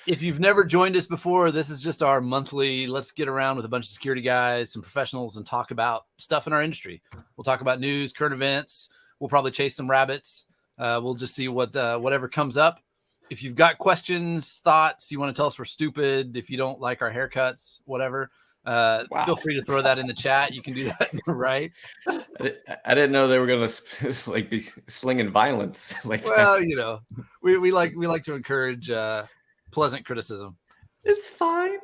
If you've never joined us before, this is just our monthly, let's get around with a bunch of security guys, some professionals, and talk about stuff in our industry. We'll talk about news, current events. We'll probably chase some rabbits. We'll just see whatever comes up. If you've got questions, thoughts, you want to tell us we're stupid, if you don't like our haircuts, whatever, feel free to throw that in the chat. You can do that, right? I didn't know they were going to like be slinging violence. Well, you know, we like to encourage pleasant criticism. It's fine.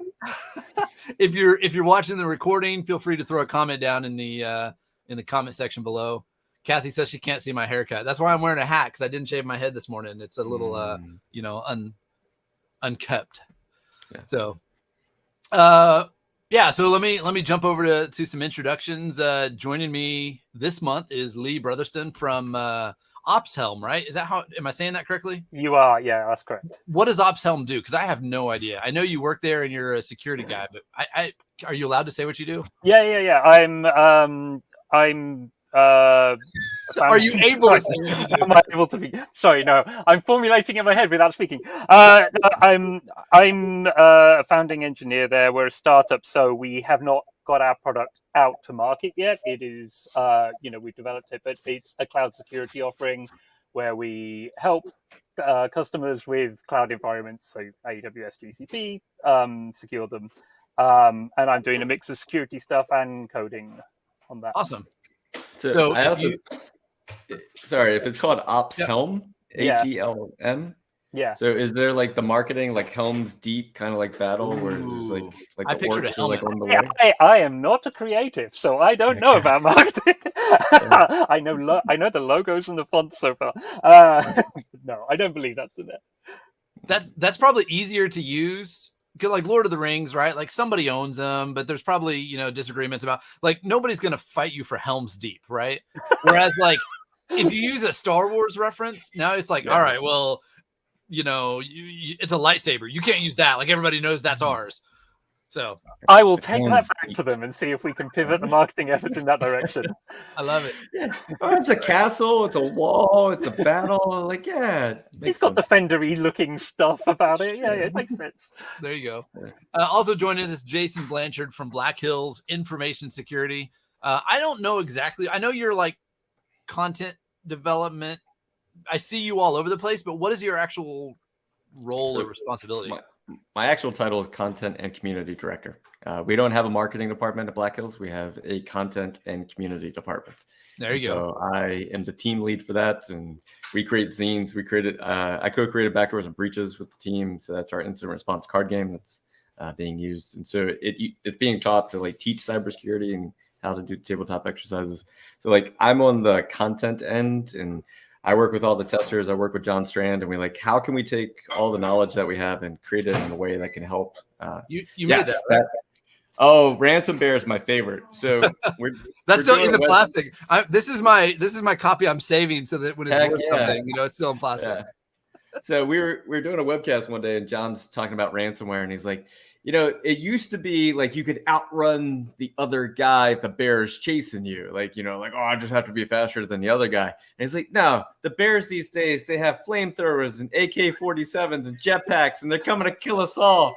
If you're watching the recording, feel free to throw a comment down in the comment section below. Kathy says she can't see my haircut. That's why I'm wearing a hat, because I didn't shave my head this morning. It's a little unkept. Yeah. So so let me jump over to some introductions. Joining me this month is Lee Brotherston from OpsHelm, right? Is that how, am I saying that correctly? You are, yeah, that's correct. What does OpsHelm do? Because I have no idea. I know you work there and you're a security guy, but I are you allowed to say what you do? Yeah. I'm are you able to say what you do? Am I able to be? Sorry, no. I'm formulating in my head without speaking. I'm a founding engineer there. We're a startup, so we have not got our product out to market yet. It is, we've developed it, but it's a cloud security offering where we help customers with cloud environments, so AWS, GCP, secure them. And I'm doing a mix of security stuff and coding on that. Awesome. So I also, sorry, if it's called OpsHelm, HELM. Yeah. So is there like the marketing, like Helm's Deep, kind of like battle, where there's like the orcs are like on the way? I am not a creative, so I don't know about marketing. I know the logos and the fonts so far. No, I don't believe that's in there. That's probably easier to use. Like Lord of the Rings, right? Like somebody owns them, but there's probably, disagreements about, like, nobody's going to fight you for Helm's Deep, right? Whereas like if you use a Star Wars reference, now it's like, all right, well, it's a lightsaber. You can't use that. Like everybody knows that's ours. So I will take that back to them and see if we can pivot the marketing efforts in that direction. I love it. Yeah. Oh, it's a castle, it's a wall, it's a battle. Like, it's got defendery looking stuff about it. Yeah, it makes sense. There you go. Also joining us is Jason Blanchard from Black Hills Information Security. I don't know exactly. I know you're like content development. I see you all over the place, but what is your actual role or responsibility? My actual title is Content and Community Director. We don't have a marketing department at Black Hills. We have a content and community department. There you go. So I am the team lead for that, and we create zines. We created, I co-created Backdoors and Breaches with the team. So that's our incident response card game that's being used. And so it's being taught to like teach cybersecurity and how to do tabletop exercises. So like I'm on the content end, and I work with all the testers. I work with John Strand, and we like, how can we take all the knowledge that we have and create it in a way that can help? You made that, right? Oh, Ransom Bear is my favorite. So that's still in the plastic. This is my copy I'm saving so that when it's worth something, it's still in plastic. Yeah. So we were doing a webcast one day, and John's talking about ransomware, and he's like, it used to be like you could outrun the other guy if the bear is chasing you. Like, like, oh, I just have to be faster than the other guy. And he's like, no, the bears these days, they have flamethrowers and AK-47s and jetpacks, and they're coming to kill us all.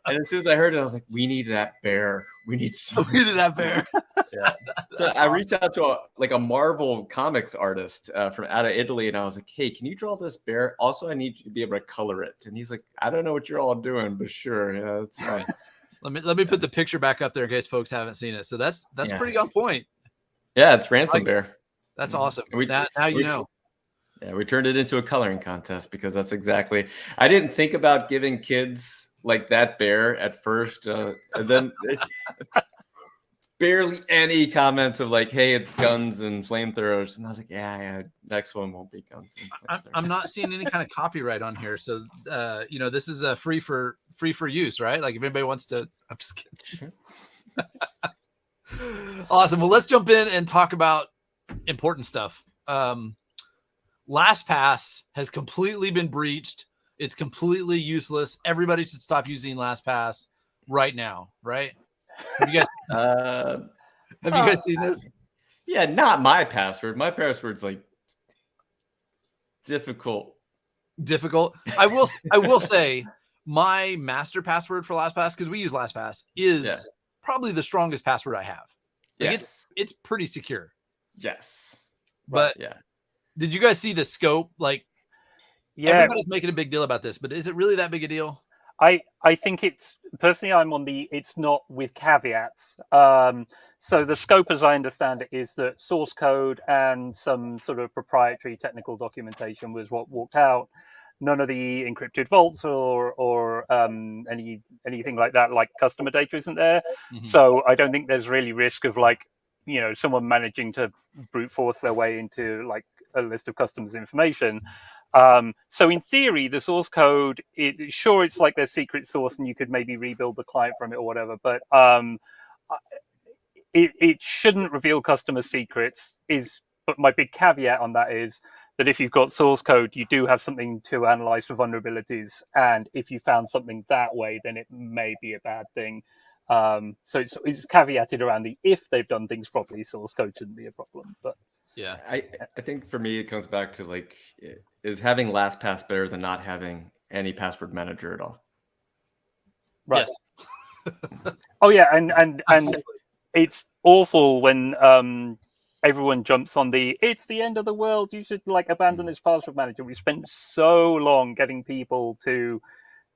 And as soon as I heard it, I was like, we need that bear. We need that bear. Yeah. So I reached out to a Marvel comics artist from out of Italy, and I was like, hey, can you draw this bear? Also, I need you to be able to color it. And he's like, I don't know what you're all doing, but sure. Yeah, that's fine. Let me put the picture back up there in case folks haven't seen it. So that's pretty on point. Yeah, it's Ransom Bear. That's awesome. Now you know. Yeah, we turned it into a coloring contest because that's exactly. I didn't think about giving kids like that bear at first, and then barely any comments of like, hey, it's guns and flamethrowers, and I was like, yeah, next one won't be guns. I'm not seeing any kind of copyright on here, so this is a free for use, right? Like if anybody wants to, I'm just kidding. Awesome. Well, let's jump in and talk about important stuff. LastPass has completely been breached. It's completely useless. Everybody should stop using LastPass right now, right? Have you guys seen this? Yeah, not my password. My password's like difficult. I will say my master password for LastPass, because we use LastPass, is probably the strongest password I have. Like it's pretty secure. Yes. But did you guys see the scope? Like, everybody's making a big deal about this, but is it really that big a deal? I think it's personally, I'm on the it's not with caveats. So the scope, as I understand it, is that source code and some sort of proprietary technical documentation was what walked out. None of the encrypted vaults or anything like that, like customer data, isn't there. Mm-hmm. So I don't think there's really risk of someone managing to brute force their way into like a list of customers' information. So in theory, the source code, it's like their secret source and you could maybe rebuild the client from it or whatever, but it shouldn't reveal customer secrets but my big caveat on that is that if you've got source code, you do have something to analyze for vulnerabilities. And if you found something that way, then it may be a bad thing. So it's caveated around if they've done things properly, source code shouldn't be a problem, but yeah, I think for me, it comes back to is having LastPass better than not having any password manager at all? Right. Yes. Oh yeah, and it's awful when everyone jumps on it's the end of the world. You should abandon this password manager. We spent so long getting people to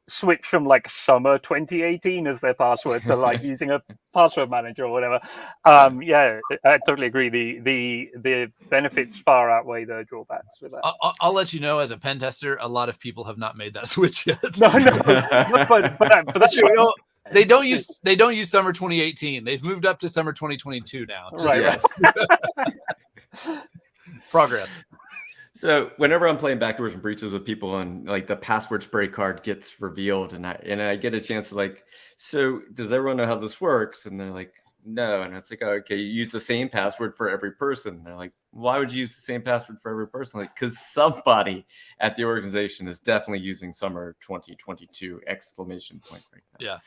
switch from summer 2018 as their password to using a password manager or whatever. Yeah, I totally agree. The benefits far outweigh the drawbacks with that. I'll let you know, as a pen tester, a lot of people have not made that switch yet. No, but that's true. They don't use summer 2018. They've moved up to summer 2022 now. Right. Progress. So whenever I'm playing backdoors and breaches with people and the password spray card gets revealed and I get a chance to so does everyone know how this works? And they're like, no. And it's like, oh, okay, you use the same password for every person. And they're like, why would you use the same password for every person? Because somebody at the organization is definitely using summer 2022 exclamation point right now. Yeah.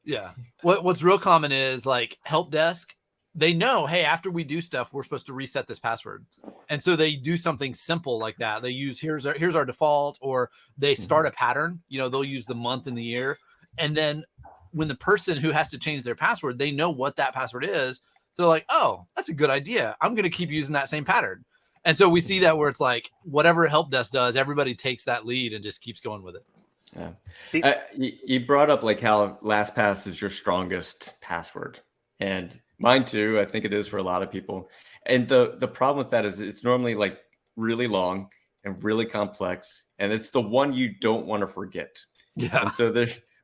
Yeah. What's real common is help desk. They know, hey, after we do stuff, we're supposed to reset this password. And so they do something simple like that. They use, here's our default, or they start a pattern, they'll use the month and the year. And then when the person who has to change their password, they know what that password is. So they're like, oh, that's a good idea. I'm going to keep using that same pattern. And so we see that where it's whatever help desk does, everybody takes that lead and just keeps going with it. Yeah. You brought up how LastPass is your strongest password, and mine too. I think it is for a lot of people. And the problem with that is it's normally really long and really complex, and it's the one you don't want to forget. Yeah. And so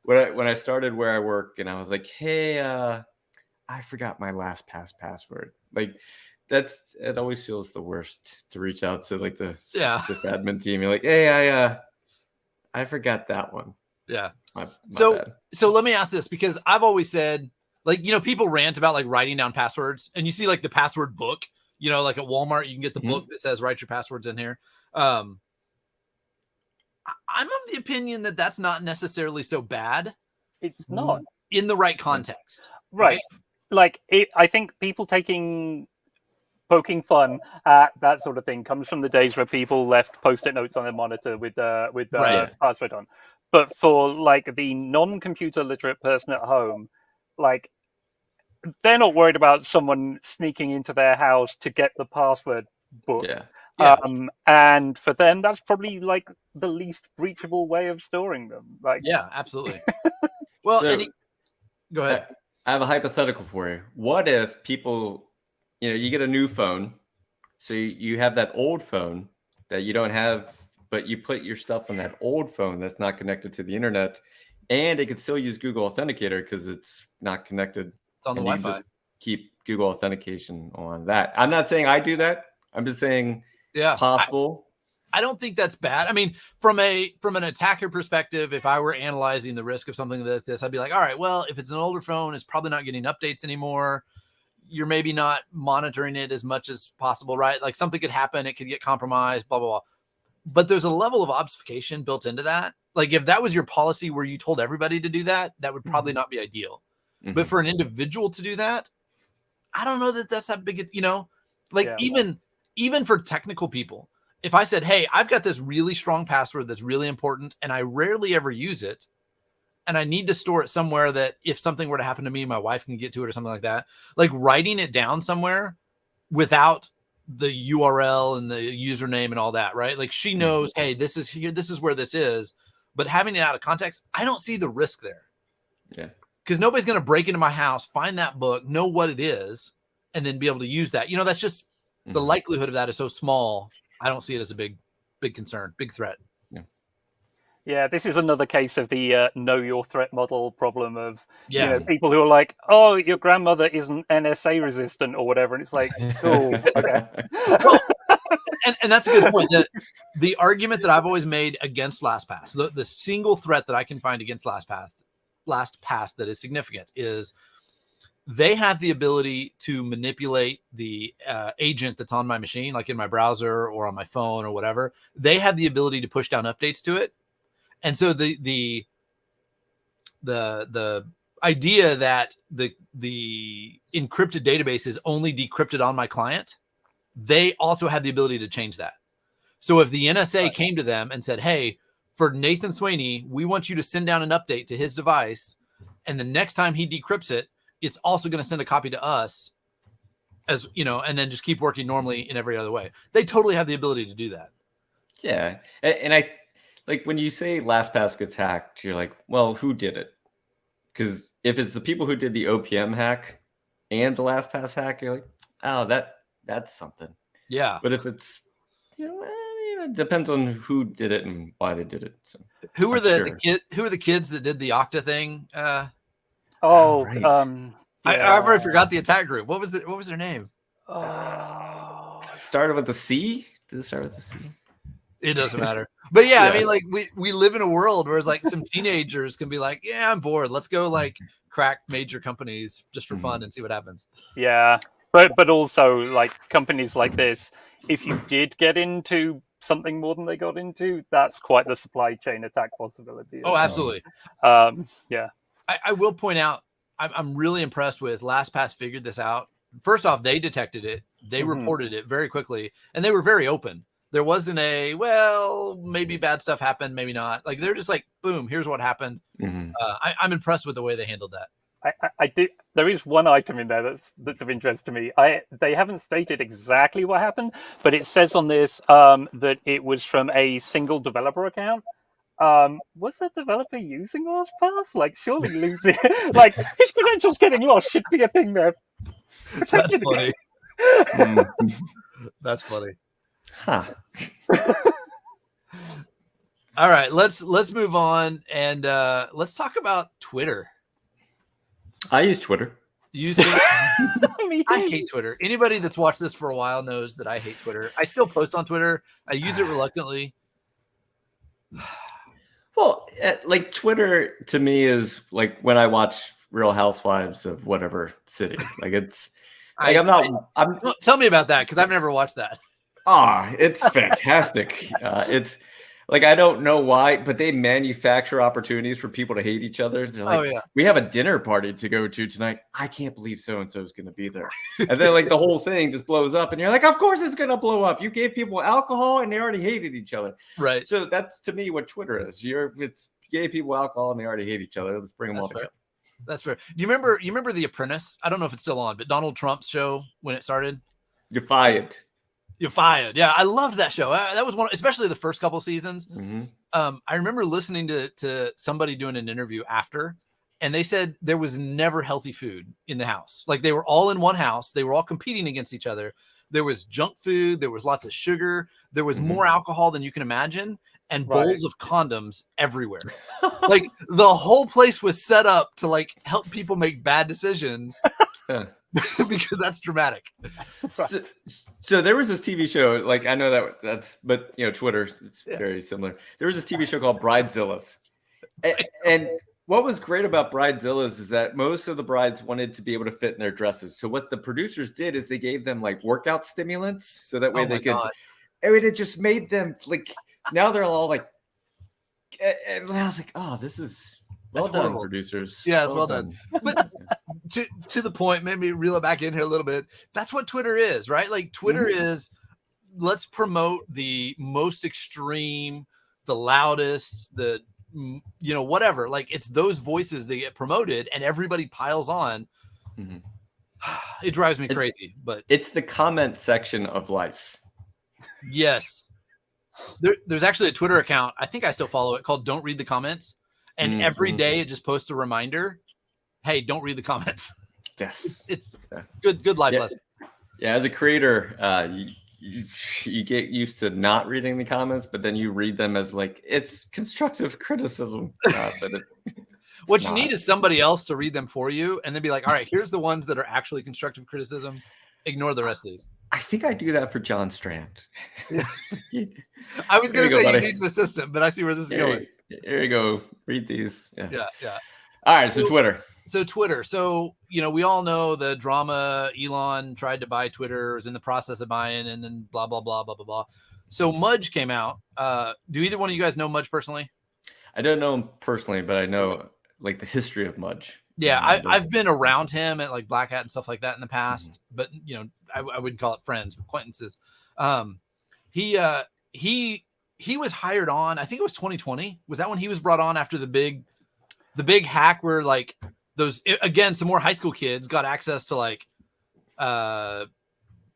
when I started where I work, and I was like, hey, I forgot my LastPass password. It always feels the worst to reach out to the sysadmin team. You're like, hey, I forgot that one. Yeah. My so bad. So let me ask this, because I've always said, people rant about writing down passwords, and you see the password book, at Walmart, you can get the book that says write your passwords in here. I'm of the opinion that that's not necessarily so bad. It's not in the right context. Right. I think people poking fun at that sort of thing comes from the days where people left post-it notes on their monitor with the password on. But for the non-computer literate person at home, they're not worried about someone sneaking into their house to get the password book. Yeah. And for them, that's probably the least breachable way of storing them. Yeah, absolutely. Well, go ahead. I have a hypothetical for you. What if people, you get a new phone, so you have that old phone that you don't have, but you put your stuff on that old phone that's not connected to the internet, and it can still use Google Authenticator because it's not connected. It's on the Wi-Fi. Wi-Fi. Just keep Google Authentication on that. I'm not saying I do that. I'm just saying it's possible. I don't think that's bad. I mean, from an attacker perspective, if I were analyzing the risk of something like this, I'd be like, all right, well, if it's an older phone, it's probably not getting updates anymore. You're maybe not monitoring it as much as possible, right? Something could happen. It could get compromised, blah, blah, blah. But there's a level of obfuscation built into that. If that was your policy where you told everybody to do that, that would probably not be ideal. Mm-hmm. But for an individual to do that, I don't know that that's that big, even for technical people, if I said, hey, I've got this really strong password that's really important and I rarely ever use it, and I need to store it somewhere that if something were to happen to me, my wife can get to it or something like that, like writing it down somewhere without the URL and the username and all that, right? Like she knows, hey, this is here, this is where this is, but having it out of context, I don't see the risk there. Yeah. Because nobody's going to break into my house, find that book, know what it is, and then be able to use that. You know, that's just the likelihood of that is so small. I don't see it as a big concern, big threat. Yeah, this is another case of the know your threat model problem of people who are like, oh, your grandmother isn't NSA resistant or whatever. And it's like, cool, okay. Well, and that's a good point. The argument that I've always made against LastPass, the single threat that I can find against LastPass that is significant is they have the ability to manipulate the agent that's on my machine, like in my browser or on my phone or whatever. They have the ability to push down updates to it. And so the idea that the encrypted database is only decrypted on my client, they also have the ability to change that. So if the NSA came to them and said, hey, for Nathan Sweaney, we want you to send down an update to his device, and the next time he decrypts it, it's also going to send a copy to us, as you know, and then just keep working normally in every other way. They totally have the ability to do that. Yeah, and I. Like when you say LastPass gets hacked, you're like, well, who did it? Because if it's the people who did the OPM hack and the LastPass hack, you're like, oh, that's something. Yeah. But if it's, it depends on who did it and why they did it. So who are the kids that did the Okta thing? Right. I already forgot the attack group. What was their name? Started with the C. Did it start with the C? It doesn't matter. But yeah, I mean, like we live in a world where it's like some teenagers can be like, yeah, I'm bored. Let's go like crack major companies just for fun and see what happens. Yeah. But also like companies like this, if you did get into something more than they got into, that's quite the supply chain attack possibility. Oh, absolutely. Yeah. I will point out, I'm really impressed with LastPass figured this out. First off, they detected it. They reported it very quickly and they were very open. There wasn't maybe bad stuff happened, maybe not. Like they're just like, boom, here's what happened. I'm impressed with the way they handled that. I do. There is one item in there that's of interest to me. They haven't stated exactly what happened, but it says on this that it was from a single developer account. Was that developer using LastPass? Like, surely losing, like his credentials getting lost should be a thing there. That's funny. That's funny. Huh. All right, let's move on and let's talk about Twitter. I use Twitter. You use Twitter? I hate Twitter. Anybody that's watched this for a while knows that I hate Twitter. I still post on Twitter. I use it reluctantly. Well, like Twitter to me is like when I watch Real Housewives of whatever city. Like it's like I'm tell me about that because I've never watched that. It's fantastic. It's like, I don't know why, but they manufacture opportunities for people to hate each other. They're like, we have a dinner party to go to tonight. I can't believe so-and-so is going to be there. And then like the whole thing just blows up and you're like, of course it's going to blow up. You gave people alcohol and they already hated each other. Right. So that's to me what Twitter is. You gave people alcohol and they already hate each other. Let's bring them all together. That's fair. You remember The Apprentice? I don't know if it's still on, but Donald Trump's show when it started. You're fired. You're fired. Yeah, I loved that show. That was one, especially the first couple seasons. I remember listening to somebody doing an interview after, and they said there was never healthy food in the house. Like they were all in one house. They were all competing against each other. There was junk food. There was lots of sugar. There was more alcohol than you can imagine, and bowls of condoms everywhere. Like the whole place was set up to like help people make bad decisions. Because that's dramatic. So there was this TV show, like I know but you know, Twitter, it's very similar. There was this TV show called Bridezillas. And what was great about Bridezillas is that most of the brides wanted to be able to fit in their dresses. So what the producers did is they gave them like workout stimulants so that way they could. I mean, it just made them like, now they're all like, and I was like, oh, this is well done, horrible. Producers. Yeah, it's well done. But to the point, maybe reel it back in here a little bit. That's what Twitter is, right? Like Twitter is let's promote the most extreme, the loudest, the whatever. Like, it's those voices that get promoted, and everybody piles on. Mhm. It drives me crazy, but it's the comment section of life. Yes. There's actually a Twitter account, I think I still follow it, called Don't Read the Comments. And every day it just posts a reminder, hey, don't read the comments. Yes. It's good life lesson. Yeah, as a creator, you get used to not reading the comments, but then you read them as like, it's constructive criticism. But what you need is somebody else to read them for you and then be like, all right, here's the ones that are actually constructive criticism. Ignore the rest of these. I think I do that for John Strand. I was going to say you need an assistant, but I see where this is going. Here you go. Read these. Yeah. All right, so Twitter. So, we all know the drama. Elon tried to buy Twitter, was in the process of buying, and then blah, blah, blah, blah, blah, blah. So Mudge came out. Do either one of you guys know Mudge personally? I don't know him personally, but I know like the history of Mudge. Yeah, I've been around him at like Black Hat and stuff like that in the past, but I wouldn't call it friends, acquaintances. He was hired on, I think it was 2020. Was that when he was brought on after the big hack where like those, again, some more high school kids got access to like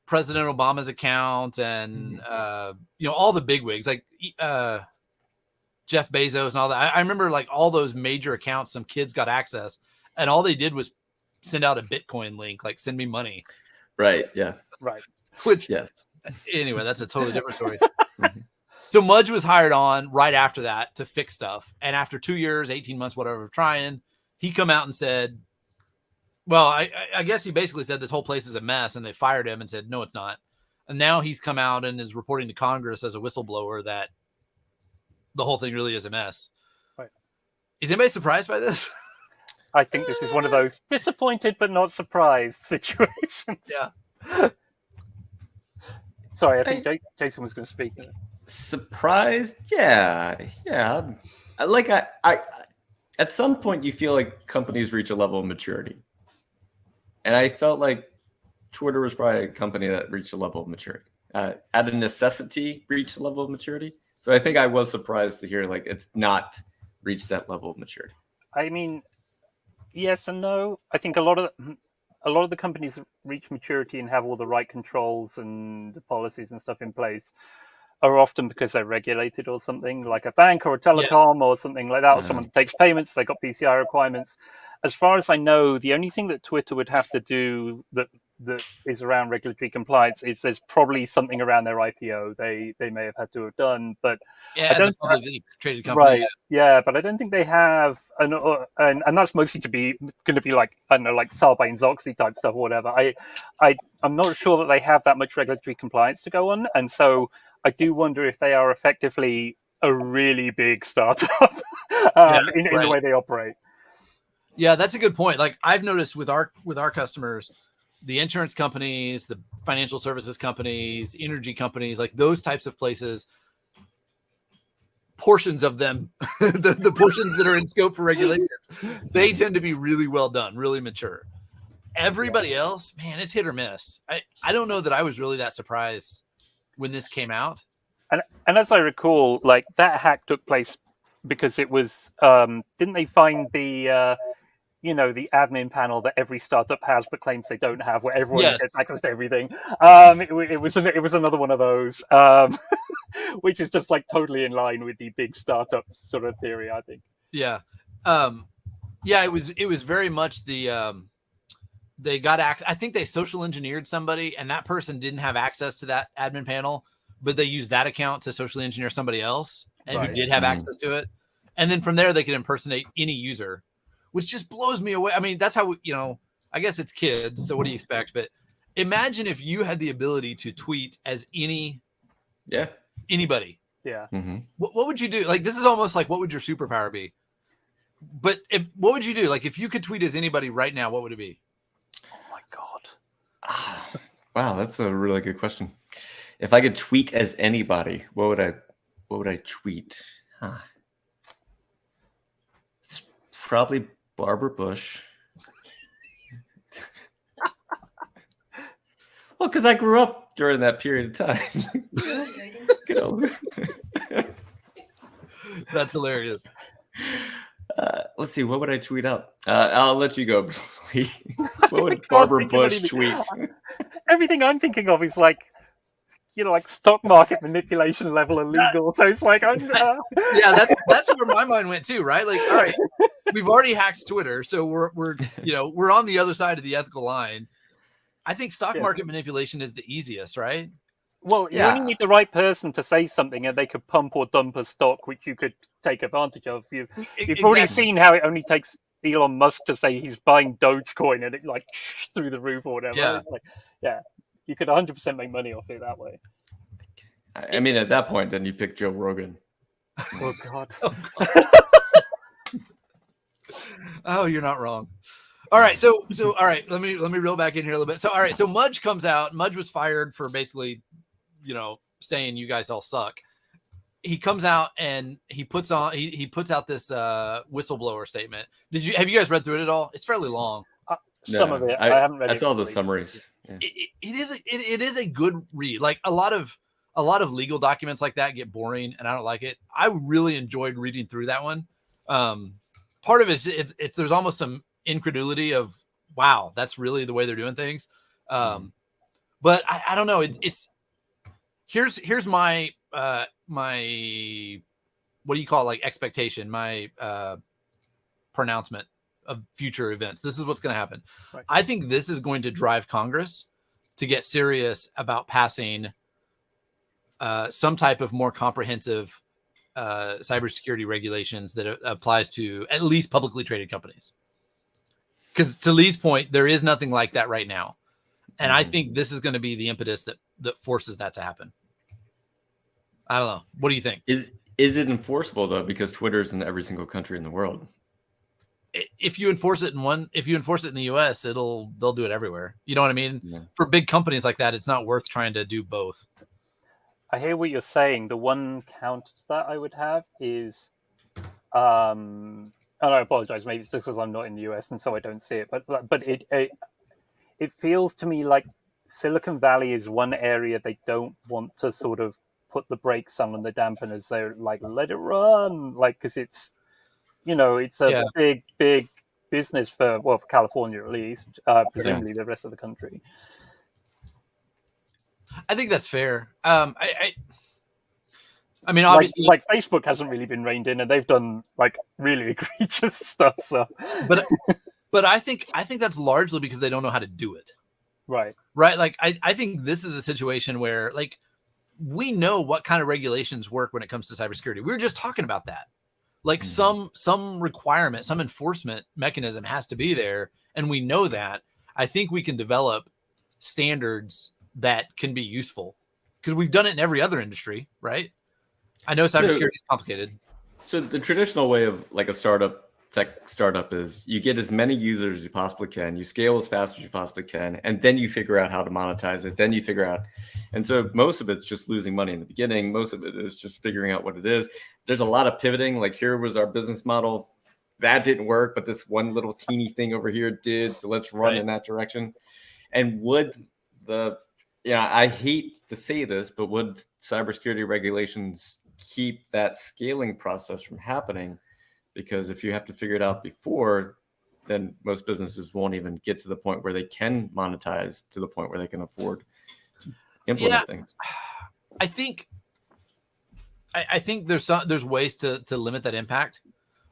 President Obama's account and all the bigwigs like Jeff Bezos and all that. I remember like all those major accounts, some kids got access. And all they did was send out a Bitcoin link, like send me money. Right. Yeah. Right. Which, yes. Anyway, that's a totally different story. So Mudge was hired on right after that to fix stuff. And after 2 years, 18 months, whatever, trying, he come out and said, well, I guess he basically said this whole place is a mess, and they fired him and said, no, it's not. And now he's come out and is reporting to Congress as a whistleblower that the whole thing really is a mess. Right. Is anybody surprised by this? I think this is one of those disappointed but not surprised situations. Yeah. Sorry, I think Jason was going to speak. Surprised? Yeah. I at some point you feel like companies reach a level of maturity. And I felt like Twitter was probably a company that reached a level of maturity. Out of necessity, reached a level of maturity. So I think I was surprised to hear like it's not reached that level of maturity. I mean, yes and no. I think a lot of the companies that reach maturity and have all the right controls and policies and stuff in place are often because they're regulated or something, like a bank or a telecom or something like that, or someone takes payments, they got PCI requirements. As far as I know, the only thing that Twitter would have to do that is around regulatory compliance is there's probably something around their IPO they may have had to have done, but yeah, as a publicly traded company, right? Yeah, but I don't think they have, and that's mostly going to be like, I don't know, like Sarbanes-Oxley type stuff or whatever. I'm not sure that they have that much regulatory compliance to go on, and so I do wonder if they are effectively a really big startup in the way they operate. Yeah, that's a good point. Like I've noticed with our customers, the insurance companies, the financial services companies, energy companies, like those types of places, portions of them, the portions that are in scope for regulations, they tend to be really well done, really mature. Everybody else, man, it's hit or miss. I don't know that I was really that surprised when this came out. And as I recall, like that hack took place because it was, didn't they find the the admin panel that every startup has but claims they don't have, where everyone gets access to everything. It was another one of those, which is just like totally in line with the big startup sort of theory, I think. Yeah. It was very much the they got I think they social engineered somebody, and that person didn't have access to that admin panel, but they used that account to socially engineer somebody else who did have access to it. And then from there they could impersonate any user, which just blows me away. I mean, that's how, I guess it's kids. So what do you expect? But imagine if you had the ability to tweet as anybody. Yeah. Mm-hmm. What would you do? Like, this is almost like, what would your superpower be? But what would you do? Like, if you could tweet as anybody right now, what would it be? Oh my God. Wow. That's a really good question. If I could tweet as anybody, what would I tweet? It's probably Barbara Bush. Well, because I grew up during that period of time. Get over it. That's hilarious. Let's see. What would I tweet out? I'll let you go. What would Barbara Bush tweet? Everything I'm thinking of is like, like stock market manipulation level illegal. So it's like, yeah, that's where my mind went too, right? Like, all right, we've already hacked Twitter, so we're on the other side of the ethical line. I think stock market manipulation is the easiest, right? Well, you only need the right person to say something, and they could pump or dump a stock, which you could take advantage of. You've already seen how it only takes Elon Musk to say he's buying Dogecoin, and it like through the roof or whatever. Yeah, you could 100% make money off it that way. I mean, at that point, then you pick Joe Rogan. Oh God. Oh, you're not wrong. All right, so all right, let me reel back in here a little bit. So all right, so Mudge comes out. Mudge was fired for basically, saying you guys all suck. He comes out and he puts out this whistleblower statement. Have you guys read through it at all? It's fairly long. Some of it. I haven't read it. I saw the summaries. Yeah. It is a good read. Like a lot of legal documents like that get boring, and I don't like it. I really enjoyed reading through that one. Part of it is there's almost some incredulity of, wow, that's really the way they're doing things. But I don't know. Here's my my, what do you call it? Like expectation, my pronouncement of future events. This is what's going to happen. Right. I think this is going to drive Congress to get serious about passing some type of more comprehensive cybersecurity regulations that applies to at least publicly traded companies. Because to Lee's point, there is nothing like that right now. And I think this is going to be the impetus that forces that to happen. I don't know. What do you think? Is it enforceable though? Because Twitter's in every single country in the world. If you enforce it in the US, they'll do it everywhere. You know what I mean? Yeah. For big companies like that, it's not worth trying to do both. I hear what you're saying. The one counter to that I would have is, and I apologize. Maybe it's just because I'm not in the US and so I don't see it. But it feels to me like Silicon Valley is one area they don't want to sort of put the brakes on and the dampeners. They're like, let it run, like, because it's, it's a big business for California at least, presumably the rest of the country. I think that's fair. I mean, obviously, like Facebook hasn't really been reined in, and they've done like really egregious stuff. So, but I think that's largely because they don't know how to do it. Right. Like I think this is a situation where like we know what kind of regulations work when it comes to cybersecurity. We were just talking about that. Like some requirement, some enforcement mechanism has to be there, and we know that. I think we can develop standards that can be useful because we've done it in every other industry, right? I know cybersecurity is complicated. So the traditional way of like a tech startup is you get as many users as you possibly can, you scale as fast as you possibly can, and then you figure out how to monetize it. Then you figure out, and so most of it's just losing money in the beginning. Most of it is just figuring out what it is. There's a lot of pivoting. Like here was our business model. That didn't work, but this one little teeny thing over here did. So let's run in that direction. And I hate to say this, but would cybersecurity regulations keep that scaling process from happening? Because if you have to figure it out before, then most businesses won't even get to the point where they can monetize to the point where they can afford to implement things. I think there's ways to limit that impact,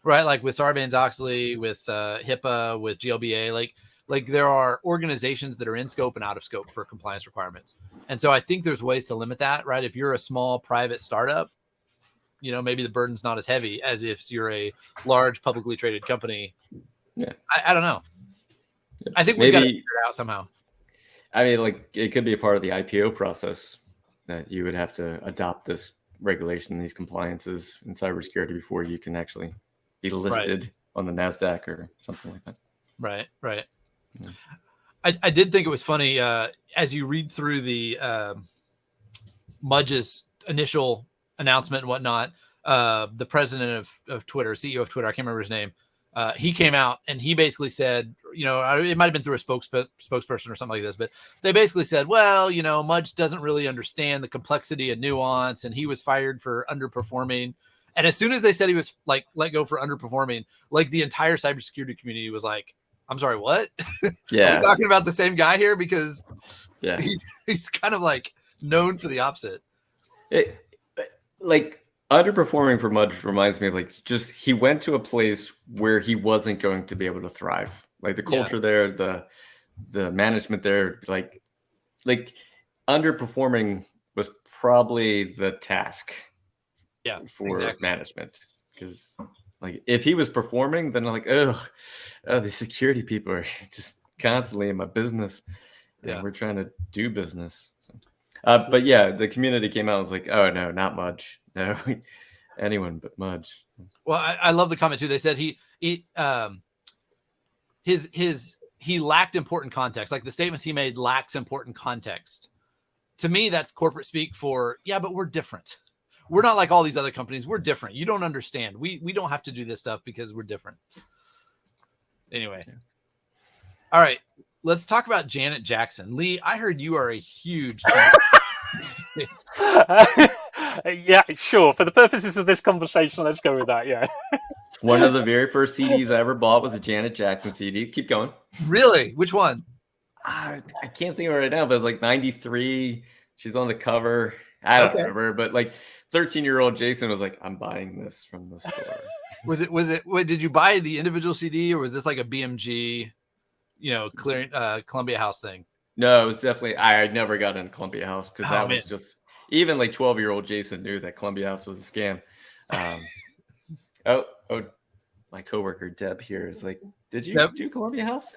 right? Like with Sarbanes-Oxley, with HIPAA, with GLBA, like there are organizations that are in scope and out of scope for compliance requirements. And so I think there's ways to limit that, right? If you're a small private startup, maybe the burden's not as heavy as if you're a large publicly traded company. Yeah. I don't know. I think we got to figure it out somehow. I mean, like it could be a part of the IPO process that you would have to adopt this regulation, these compliances in cybersecurity before you can actually be listed on the NASDAQ or something like that. Right. Yeah. I did think it was funny as you read through the Mudge's initial announcement and whatnot. The president of Twitter, CEO of Twitter, I can't remember his name. he came out and he basically said, it might have been through a spokesperson or something like this, but they basically said, well, Mudge doesn't really understand the complexity and nuance, and he was fired for underperforming. And as soon as they said he was like let go for underperforming, like the entire cybersecurity community was like, I'm sorry, what? Yeah. Are we talking about the same guy here? Because yeah, he's kind of like known for the opposite. Like underperforming for Mudge reminds me of like just he went to a place where he wasn't going to be able to thrive. Like the culture there, the management there, like underperforming was probably the task. Yeah, for management, because like if he was performing, then like the security people are just constantly in my business. And we're trying to do business. So. But yeah, the community came out and was like, oh no, not Mudge. No, anyone but Mudge. Well, I love the comment too. They said he lacked important context. Like the statements he made lacks important context. To me, that's corporate speak for, but we're different. We're not like all these other companies. We're different. You don't understand. We don't have to do this stuff because we're different. Anyway. All right. Let's talk about Janet Jackson. Lee, I heard you are a huge yeah, sure. For the purposes of this conversation, let's go with that. Yeah. It's one of the very first CDs I ever bought was a Janet Jackson CD. Keep going. Really? Which one? I can't think of it right now, but it's like 93. She's on the cover. I don't remember, but like 13-year-old Jason was like, I'm buying this from the store. Was it, did you buy the individual CD or was this like a BMG, clearing Columbia House thing? No, it was definitely, I never got into Columbia House because that was just, even like 12-year-old Jason knew that Columbia House was a scam. My coworker Deb here is like, did you do Columbia House?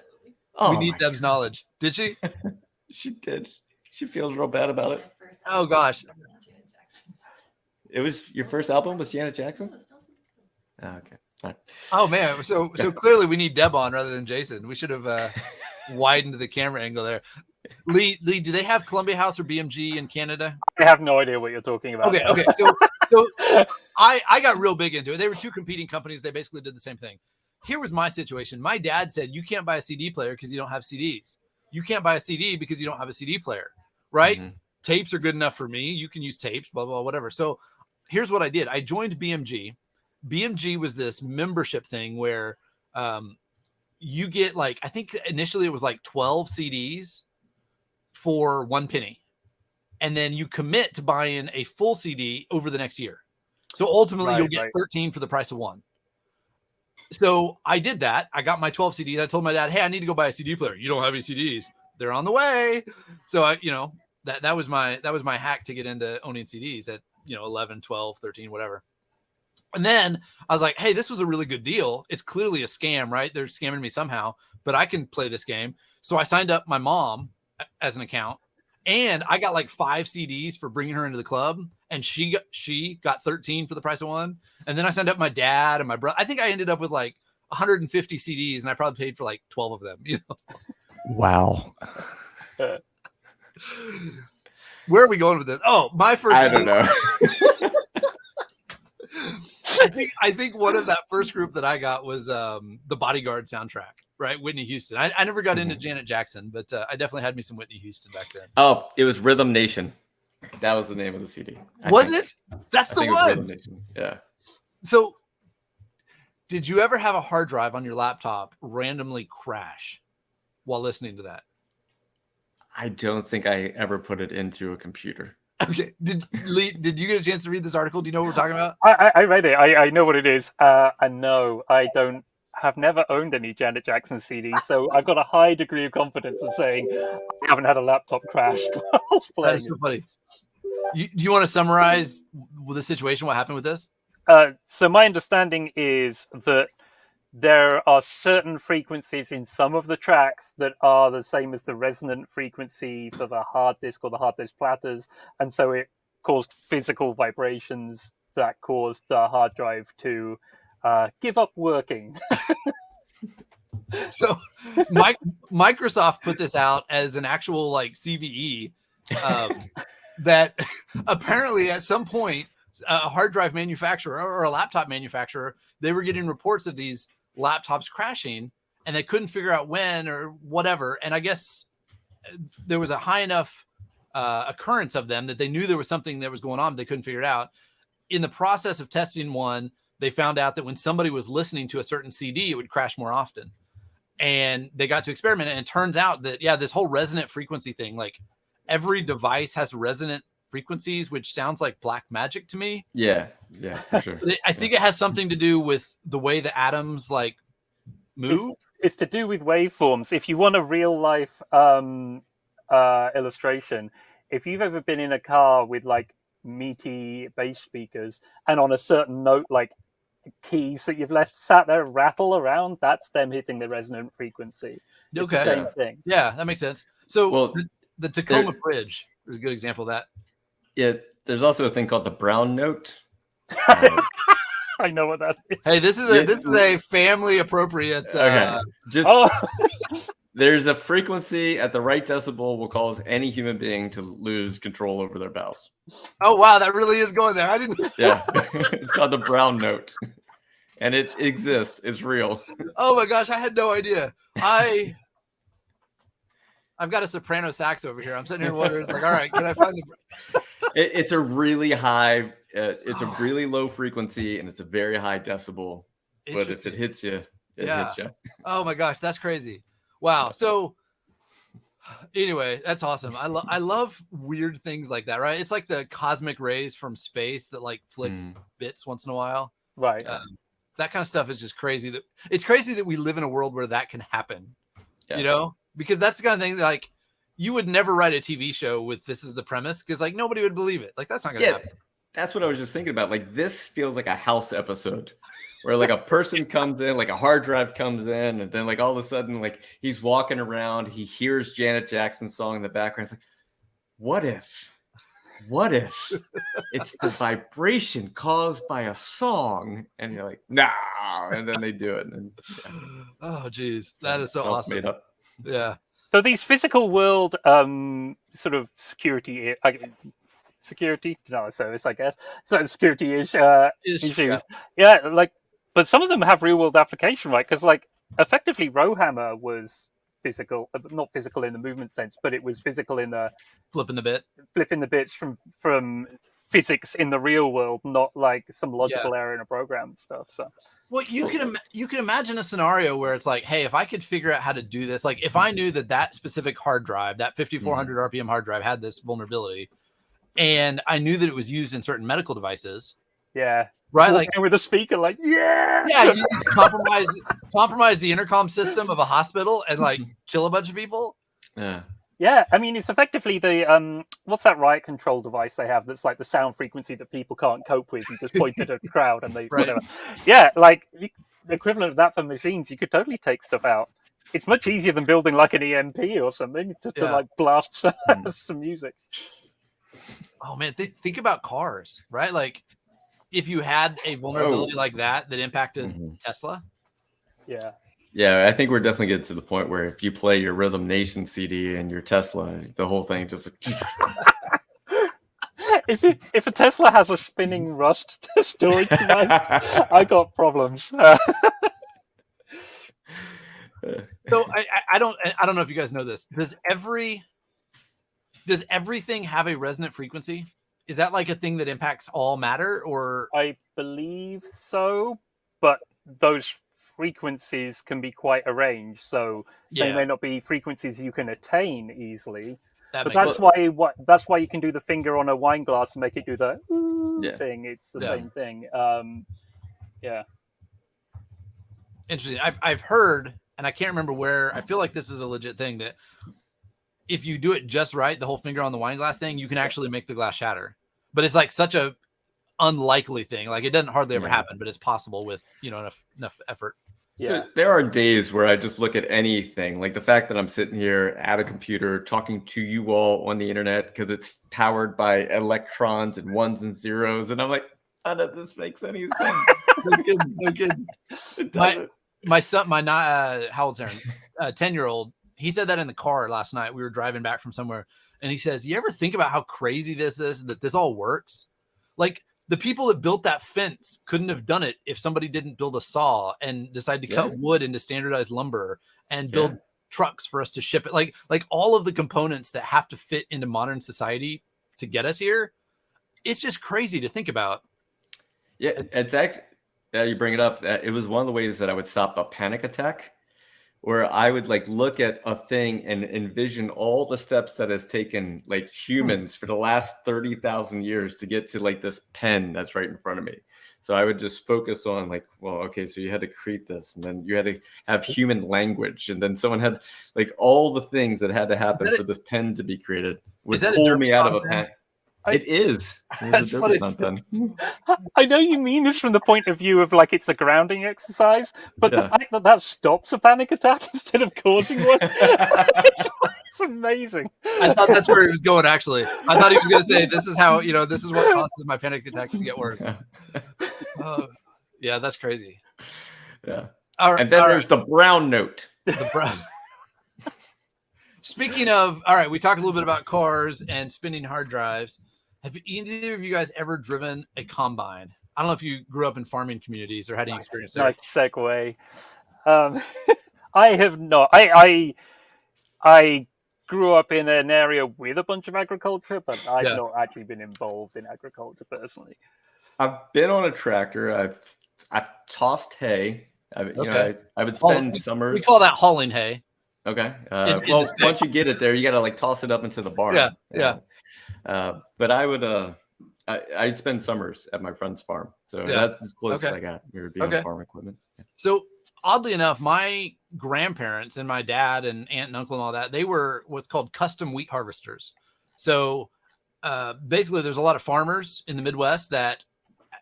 Oh, we need Deb's knowledge. Did she? She did. She feels real bad about it. Oh gosh. It was your first album was Janet Jackson? Oh, okay. Right. Oh man. So clearly we need Deb on rather than Jason. We should have widened the camera angle there. Lee, do they have Columbia House or BMG in Canada? I have no idea what you're talking about. Okay. So I got real big into it. They were two competing companies. They basically did the same thing. Here was my situation. My dad said, you can't buy a CD player because you don't have CDs. You can't buy a CD because you don't have a CD player, right? Mm-hmm. Tapes are good enough for me. You can use tapes, blah, blah, whatever. So here's what I did. I joined BMG. BMG was this membership thing where you get like, I think initially it was like 12 CDs for 1 penny. And then you commit to buying a full CD over the next year. So ultimately you'll get 13 for the price of one. So I did that. I got my 12 CDs. I told my dad, hey, I need to go buy a CD player. You don't have any CDs. They're on the way. So I, that was my hack to get into owning CDs at, 11, 12, 13, whatever. And then I was like, hey, this was a really good deal. It's clearly a scam, right? They're scamming me somehow, but I can play this game. So I signed up my mom as an account and I got like 5 CDs for bringing her into the club. And she got 13 for the price of one. And then I signed up my dad and my brother. I think I ended up with like 150 CDs and I probably paid for like 12 of them. Wow. Where are we going with this? Oh, my first. I don't know. I think one of that first group that I got was the Bodyguard soundtrack, right? Whitney Houston. I never got into Janet Jackson, but I definitely had me some Whitney Houston back then. Oh, it was Rhythm Nation. That was the name of the CD. Was it? That's the one. Yeah. So, did you ever have a hard drive on your laptop randomly crash while listening to that? I don't think I ever put it into a computer. Okay. Did you get a chance to read this article? Do you know what we're talking about? I read it. I know what it is. And no, I have never owned any Janet Jackson CDs, so I've got a high degree of confidence of saying I haven't had a laptop crash while playing. That's so funny. Do you want to summarize the situation? What happened with this? So my understanding is that there are certain frequencies in some of the tracks that are the same as the resonant frequency for the hard disk or the hard disk platters. And so it caused physical vibrations that caused the hard drive to give up working. So Microsoft put this out as an actual like CVE that apparently at some point a hard drive manufacturer or a laptop manufacturer, they were getting reports of these laptops crashing, and they couldn't figure out when or whatever. And I guess there was a high enough occurrence of them that they knew there was something that was going on, but they couldn't figure it out. In the process of testing one, they found out that when somebody was listening to a certain CD, it would crash more often. And they got to experiment, and it turns out that, this whole resonant frequency thing, like every device has resonant frequencies, which sounds like black magic to me. Yeah, for sure. I think it has something to do with the way the atoms like move. It's to do with waveforms. If you want a real life illustration, if you've ever been in a car with like meaty bass speakers and on a certain note, like keys that you've left sat there rattle around, that's them hitting the resonant frequency. It's the same thing. Yeah, that makes sense. So the Tacoma Bridge is a good example of that. Yeah, there's also a thing called the brown note. I know what that is. Hey, this is a family appropriate. There's a frequency at the right decibel will cause any human being to lose control over their bowels. Oh wow, that really is going there. I didn't. Yeah, it's called the brown note, and it exists. It's real. Oh my gosh, I had no idea. I've got a soprano sax over here. I'm sitting here wondering, all right, can I find the? It's a really high. It's a really low frequency, and it's a very high decibel. But if it hits you, it hits you. Oh my gosh, that's crazy. Wow. So anyway, that's awesome. I love weird things like that, right? It's like the cosmic rays from space that like flick bits once in a while. Right. That kind of stuff is just crazy. It's crazy that we live in a world where that can happen, because that's the kind of thing that, like, you would never write a TV show with this as the premise, because like nobody would believe it. Like, that's not going to happen. That's what I was just thinking about. Like, this feels like a House episode where like a person comes in, like a hard drive comes in, and then like all of a sudden, like he's walking around, he hears Janet Jackson's song in the background. It's like, what if it's the vibration caused by a song? And you're like, no. And then they do it. And, oh, geez. That is so awesome. Made up. Yeah. So these physical world sort of security service, I guess. So security issues. Yeah, like, but some of them have real world application, right? Because like effectively Rowhammer was physical, not physical in the movement sense, but it was physical in the flipping the bits from physics in the real world, not like some logical error in a program and stuff. So, well, you can imagine a scenario where it's like, hey, if I could figure out how to do this, like if I knew that specific hard drive, that 5400 RPM hard drive had this vulnerability, and I knew that it was used in certain medical devices. Yeah. Right, like with a speaker, like you compromise the intercom system of a hospital and like kill a bunch of people. Yeah. I mean, it's effectively the what's that riot control device they have that's like the sound frequency that people can't cope with. You just point it at the crowd and they whatever. Yeah, like the equivalent of that for machines. You could totally take stuff out. It's much easier than building like an EMP or something just to like blast some music. Oh man, think about cars, right? Like, if you had a vulnerability like that impacted Tesla. Yeah, I think we're definitely getting to the point where if you play your Rhythm Nation CD and your Tesla, the whole thing just. If a Tesla has a spinning Rust storage device, I got problems. So I don't know if you guys know this. Does everything have a resonant frequency? Is that like a thing that impacts all matter, or? I believe so, but those frequencies can be quite arranged, so they may not be frequencies you can attain easily. But that's why you can do the finger on a wine glass and make it do the thing. It's the same thing. Interesting. I've heard, and I can't remember where. I feel like this is a legit thing that if you do it just right, the whole finger on the wine glass thing, you can actually make the glass shatter. But it's like such a unlikely thing. Like, it doesn't hardly ever happen, but it's possible with enough effort. So there are days where I just look at anything, like the fact that I'm sitting here at a computer talking to you all on the internet because it's powered by electrons and ones and zeros, and I'm like, none of this makes any sense. No kidding. My son, how old's Aaron? 10-year-old. He said that in the car last night. We were driving back from somewhere, and he says, "You ever think about how crazy this is? That this all works? Like, the people that built that fence couldn't have done it if somebody didn't build a saw and decide to cut wood into standardized lumber and build trucks for us to ship it. Like all of the components that have to fit into modern society to get us here. It's just crazy to think about. Yeah, it's actually, you bring it up. It was one of the ways that I would stop a panic attack, where I would like look at a thing and envision all the steps that has taken like humans for the last 30,000 years to get to like this pen that's right in front of me. So I would just focus on like, well, okay, so you had to create this, and then you had to have human language, and then someone had like all the things that had to happen for this pen to be created would pull me out of a pen. It is. That's funny. I know you mean this from the point of view of like it's a grounding exercise, but the fact that stops a panic attack instead of causing one, it's amazing. I thought that's where he was going, actually. I thought he was going to say, this is how, this is what causes my panic attacks to get worse. Yeah, that's crazy. Yeah. And then there's the brown note. The brown. Speaking of, all right, we talked a little bit about cars and spinning hard drives. Have either of you guys ever driven a combine? I don't know if you grew up in farming communities or had any experience there. Nice segue. I have not. I grew up in an area with a bunch of agriculture, but I've not actually been involved in agriculture personally. I've been on a tractor. I've tossed hay. I would spend summers. We call that hauling hay. Okay. Well, once you get it there, you got to like toss it up into the barn. Yeah. But I would, I'd spend summers at my friend's farm. So that's as close as I got. We would be on farm equipment. So oddly enough, my grandparents and my dad and aunt and uncle and all that, they were what's called custom wheat harvesters. So basically there's a lot of farmers in the Midwest that,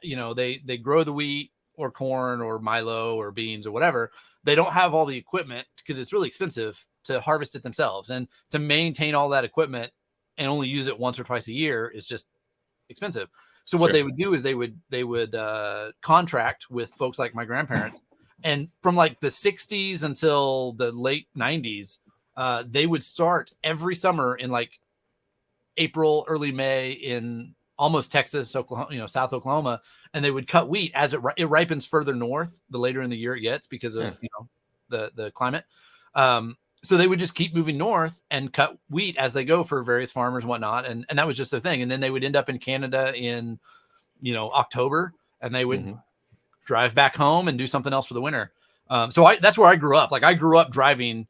they grow the wheat or corn or milo or beans or whatever. They don't have all the equipment because it's really expensive to harvest it themselves, and to maintain all that equipment and only use it once or twice a year is just expensive. So what they would do is they would contract with folks like my grandparents, and from like the 60s until the late 90s, they would start every summer in like April, early May in almost Texas, Oklahoma, South Oklahoma, and they would cut wheat as it ripens further north the later in the year it gets because of the climate. So they would just keep moving north and cut wheat as they go for various farmers and whatnot, and that was just their thing. And then they would end up in Canada in October, and they would drive back home and do something else for the winter. So that's where I grew up. Like I grew up driving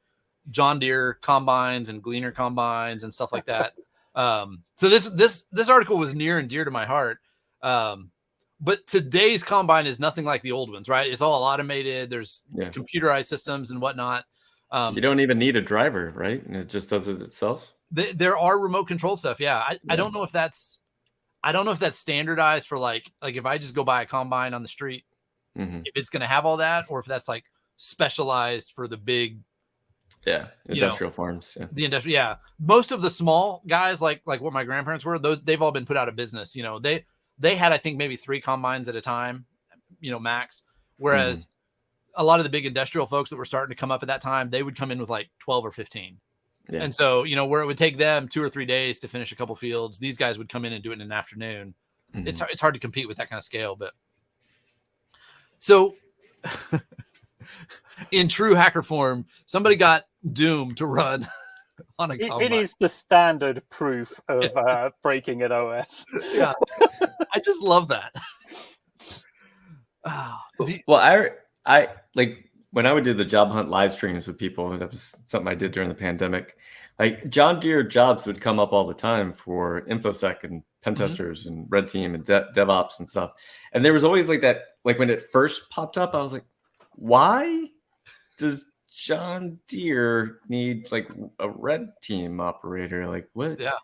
John Deere combines and Gleaner combines and stuff like that. So this article was near and dear to my heart. But today's combine is nothing like the old ones, right? It's all automated. There's computerized systems and whatnot. You don't even need a driver, right? It just does it itself. There are remote control stuff. Yeah. I don't know if that's standardized for like if I just go buy a combine on the street, if it's going to have all that, or if that's like specialized for the big, industrial farms. Yeah. The industrial, most of the small guys, like what my grandparents were, they've all been put out of business. They had, I think, maybe 3 combines at a time, max. Whereas a lot of the big industrial folks that were starting to come up at that time, they would come in with like 12 or 15. Yeah. And so, where it would take them 2 or 3 days to finish a couple fields, these guys would come in and do it in an afternoon. It's hard to compete with that kind of scale. But so in true hacker form, somebody got doomed to run on a combine. It is the standard proof of breaking an OS. Yeah. I just love that. Well, I like when I would do the job hunt live streams with people, that was something I did during the pandemic. Like John Deere jobs would come up all the time for InfoSec and pen testers and red team and DevOps and stuff. And there was always like that, like when it first popped up, I was like, why does John Deere need like a red team operator? Like what? Yeah.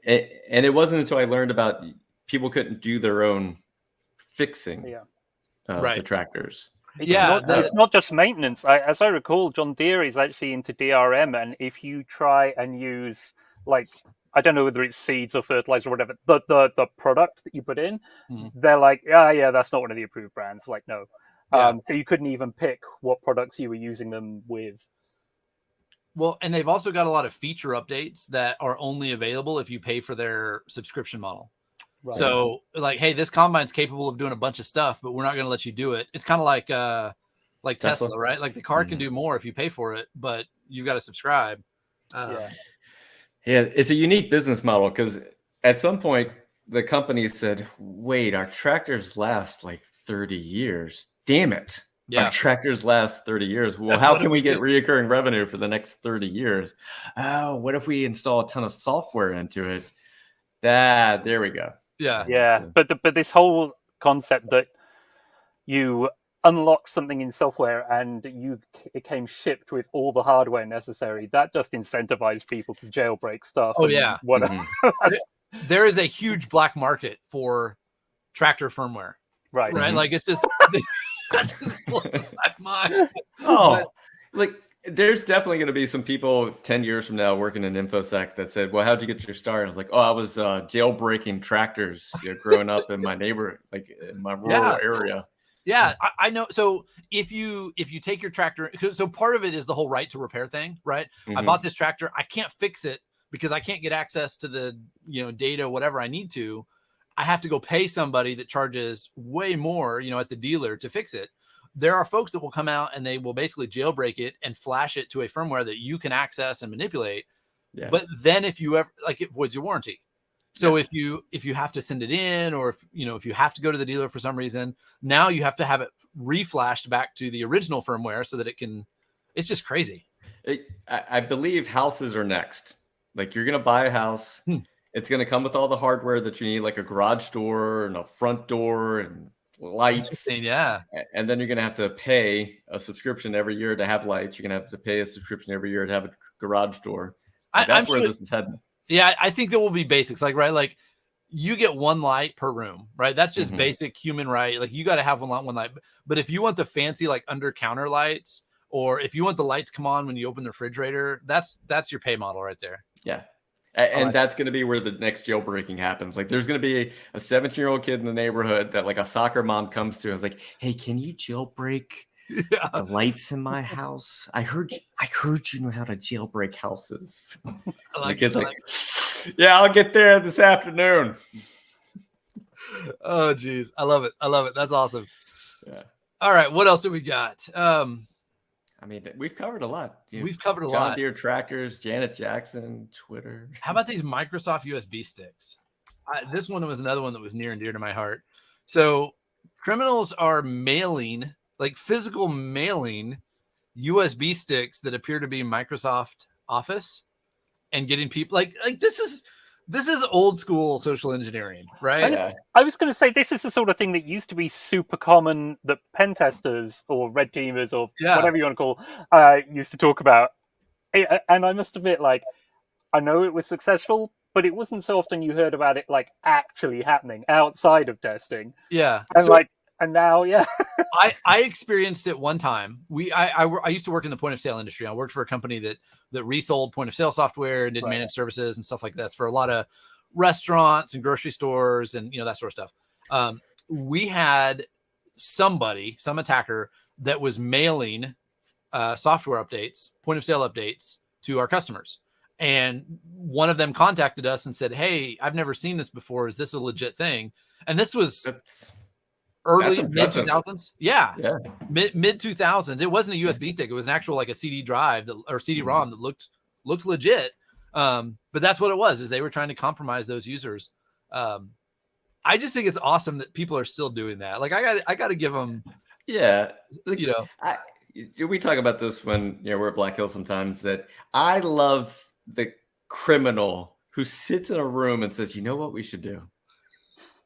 And it wasn't until I learned about people couldn't do their own fixing the tractors. It's not just maintenance. As I recall, John Deere is actually into DRM, and if you try and use I don't know whether it's seeds or fertilizer or whatever, the product that you put in, they're like, that's not one of the approved brands. Like, no. So you couldn't even pick what products you were using them with. Well, and they've also got a lot of feature updates that are only available if you pay for their subscription model. Right. So like, hey, this combine's capable of doing a bunch of stuff, but we're not going to let you do it. It's kind of like Tesla, right? Like the car can do more if you pay for it, but you've got to subscribe. Yeah, it's a unique business model because at some point the company said, wait, our tractors last like 30 years. Damn it. Yeah. Our tractors last 30 years. Well, how can we get reoccurring revenue for the next 30 years? Oh, what if we install a ton of software into it? There we go. Yeah. But this whole concept that you unlock something in software and it came shipped with all the hardware necessary, that just incentivized people to jailbreak stuff. Oh, yeah. There is a huge black market for tractor firmware. Right. Like it's just that just blows my mind. Like there's definitely going to be some people 10 years from now working in InfoSec that said, well, how'd you get your start? I was like, I was jailbreaking tractors growing up in my neighborhood, like in my rural area. Yeah, I know. So if you take your tractor, so part of it is the whole right to repair thing, right? I bought this tractor. I can't fix it because I can't get access to the data, whatever I need to. I have to go pay somebody that charges way more, at the dealer to fix it. There are folks that will come out and they will basically jailbreak it and flash it to a firmware that you can access and manipulate. Yeah. But then if you ever it voids your warranty. So if you have to send it in, or if you have to go to the dealer for some reason, now you have to have it reflashed back to the original firmware so that it can. It's just crazy. I believe houses are next. Like you're gonna buy a house. It's going to come with all the hardware that you need, like a garage door and a front door and lights. Yeah. And then you're going to have to pay a subscription every year to have lights. You're going to have to pay a subscription every year to have a garage door. That's where this is heading. Yeah, I think there will be basics. Like you get one light per room, right? That's just basic human right. Like you got to have one light. But if you want the fancy, like under counter lights, or if you want the lights come on when you open the refrigerator, that's your pay model right there. Yeah. And that's going to be where the next jailbreaking happens. Like there's going to be a 17-year-old kid in the neighborhood that like a soccer mom comes to and is like, hey, can you jailbreak the lights in my house? I heard you know how to jailbreak houses. The kid's like, yeah, I'll get there this afternoon. Oh, geez. I love it. That's awesome. Yeah. All right. What else do we got? I mean, we've covered a lot. We've covered a lot. John Deere tractors, Janet Jackson, Twitter. How about these Microsoft USB sticks? This one was another one that was near and dear to my heart. So criminals are mailing, like physical mailing, USB sticks that appear to be Microsoft Office and getting people like this is old school social engineering, right? I was going to say this is the sort of thing that used to be super common that pen testers or red teamers or whatever you want to call used to talk about. And I must admit, like, I know it was successful, but it wasn't so often you heard about it like actually happening outside of testing. Yeah, and and now, I experienced it one time. I used to work in the point of sale industry. I worked for a company that resold point of sale software and did managed services and stuff like that for a lot of restaurants and grocery stores and that sort of stuff. We had some attacker that was mailing software updates, point of sale updates to our customers. And one of them contacted us and said, hey, I've never seen this before. Is this a legit thing? And this was early mid 2000s. Mid 2000s. It wasn't a USB stick. It was an actual like a CD drive or CD-ROM that looked legit. But that's what it was, is they were trying to compromise those users. I just think it's awesome that people are still doing that. Like I got to give them. Yeah. We talk about this when we're at Black Hill sometimes, that I love the criminal who sits in a room and says, you know what we should do?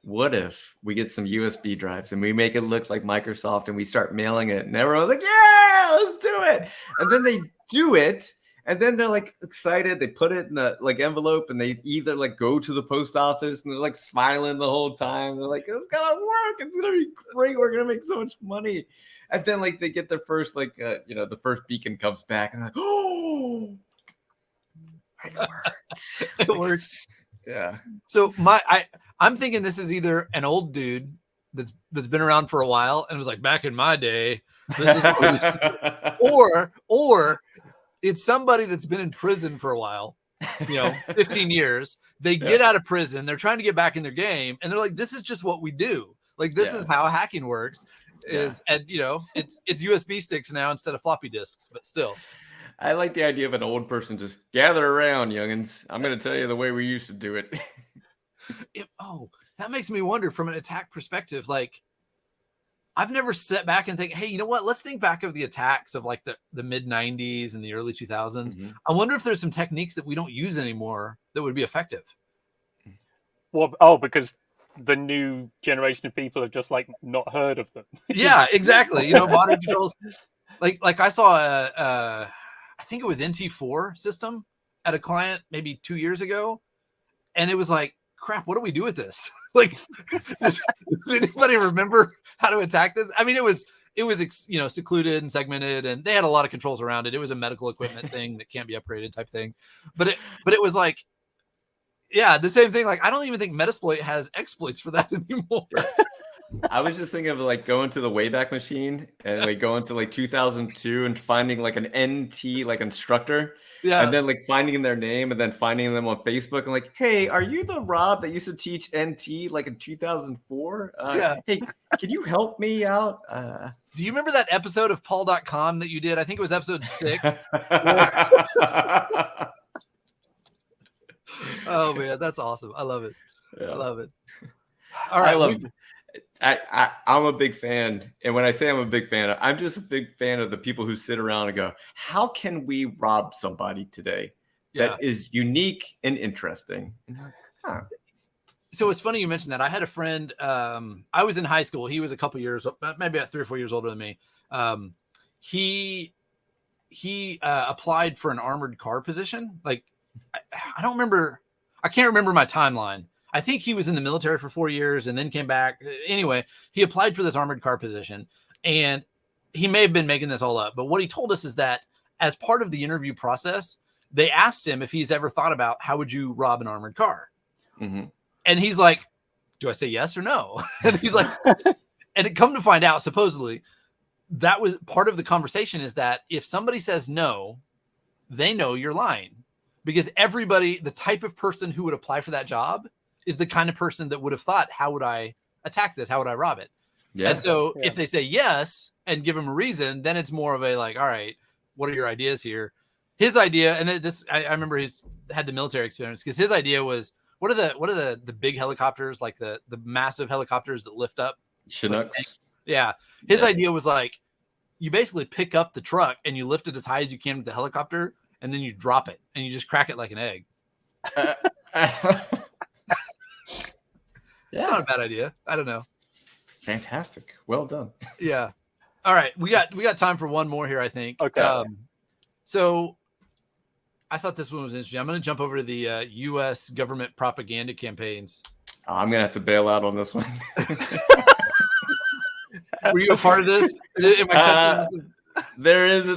What if we get some USB drives and we make it look like Microsoft and we start mailing it and everyone's like, yeah, let's do it. And then they do it. And then they're like excited. They put it in the like envelope and they either like go to the post office and they're like smiling the whole time. They're like, it's gonna work. It's gonna be great. We're gonna make so much money. And then like they get their first the first beacon comes back and they're like, oh, it worked. It worked. Yeah. So I'm thinking this is either an old dude that's been around for a while and was like, back in my day, this is or it's somebody that's been in prison for a while, 15 years, They get out of prison. They're trying to get back in their game. And they're like, this is just what we do. Like, this is how hacking works. And it's USB sticks now instead of floppy disks, but still. I like the idea of an old person just gather around, youngins. I'm going to tell you the way we used to do it. That makes me wonder from an attack perspective. Like, I've never sat back and think, hey, you know what? Let's think back of the attacks of like the mid 90s and the early 2000s. Mm-hmm. I wonder if there's some techniques that we don't use anymore that would be effective. Well, because the new generation of people have just like not heard of them. Yeah, exactly. Modern controls. Like I saw I think it was NT4 system at a client maybe 2 years ago. And it was like, crap, what do we do with this? Like, does anybody remember how to attack this? I mean, it was secluded and segmented, and they had a lot of controls around it. It was a medical equipment thing that can't be upgraded type thing. But it was like, yeah, the same thing. Like, I don't even think Metasploit has exploits for that anymore. I was just thinking of like going to the Wayback Machine and like going to like 2002 and finding like an NT like instructor, and then like finding their name and then finding them on Facebook and like, hey, are you the Rob that used to teach NT like in 2004? Hey, can you help me out? Do you remember that episode of Paul.com that you did? I think it was episode 6. Oh man, that's awesome. I love it. Yeah. I love it. All right. I'm a big fan. And when I say I'm a big fan, I'm just a big fan of the people who sit around and go, how can we rob somebody today that is unique and interesting? So it's funny you mentioned that. I had a friend, I was in high school. He was a couple years, maybe about 3 or 4 years older than me. He applied for an armored car position. Like, I don't remember. I can't remember my timeline. I think he was in the military for 4 years and then came back. Anyway, he applied for this armored car position, and he may have been making this all up. But what he told us is that as part of the interview process, they asked him if he's ever thought about how would you rob an armored car? Mm-hmm. And he's like, do I say yes or no? And he's like, and it come to find out, supposedly, that was part of the conversation, is that if somebody says no, they know you're lying. Because everybody, the type of person who would apply for that job is the kind of person that would have thought, how would I attack this? How would I rob it? Yeah. And so if they say yes and give them a reason, then it's more of a like, all right, what are your ideas here? His idea, and this, I remember he's had the military experience, because his idea was, what are the big helicopters, like the massive helicopters that lift up? Chinooks. Yeah. His idea was like, you basically pick up the truck and you lift it as high as you can with the helicopter, and then you drop it and you just crack it like an egg. Yeah, not a bad idea. I don't know. Fantastic. Well done. Yeah. All right. We got time for one more here, I think. Okay. So I thought this one was interesting. I'm going to jump over to the U.S. government propaganda campaigns. I'm going to have to bail out on this one. Were you a part of this? There is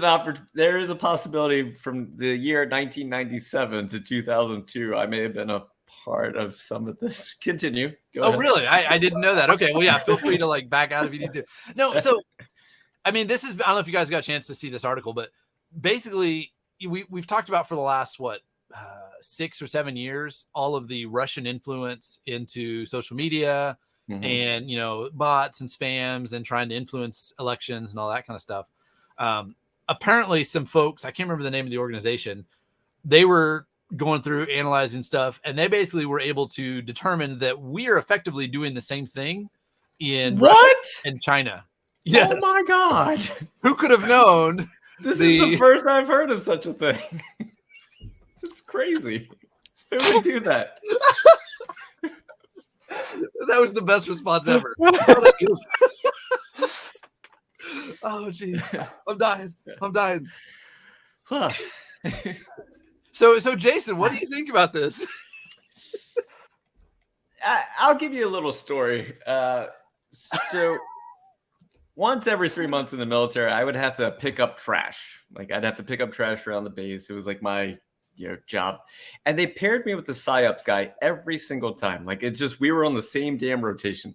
a possibility from the year 1997 to 2002. I may have been a part of some of this. Continue. Go ahead. Really? I didn't know that. Okay. Well, yeah, feel free to like back out if you need to. No. So, I mean, I don't know if you guys got a chance to see this article, but basically we've talked about for the last, 6 or 7 years, all of the Russian influence into social media, mm-hmm. and, bots and spams and trying to influence elections and all that kind of stuff. Apparently some folks, I can't remember the name of the organization, they were going through analyzing stuff, and they basically were able to determine that we are effectively doing the same thing in Russia and China. Yes. Oh my God. Who could have known? This is the first I've heard of such a thing. It's crazy. Who would do that? That was the best response ever. Oh, jeez. I'm dying. Huh. So Jason, what do you think about this? I'll give you a little story. So once every 3 months in the military, I would have to pick up trash. Like, I'd have to pick up trash around the base. It was like my job. And they paired me with the PsyOps guy every single time. Like, it's just, we were on the same damn rotation.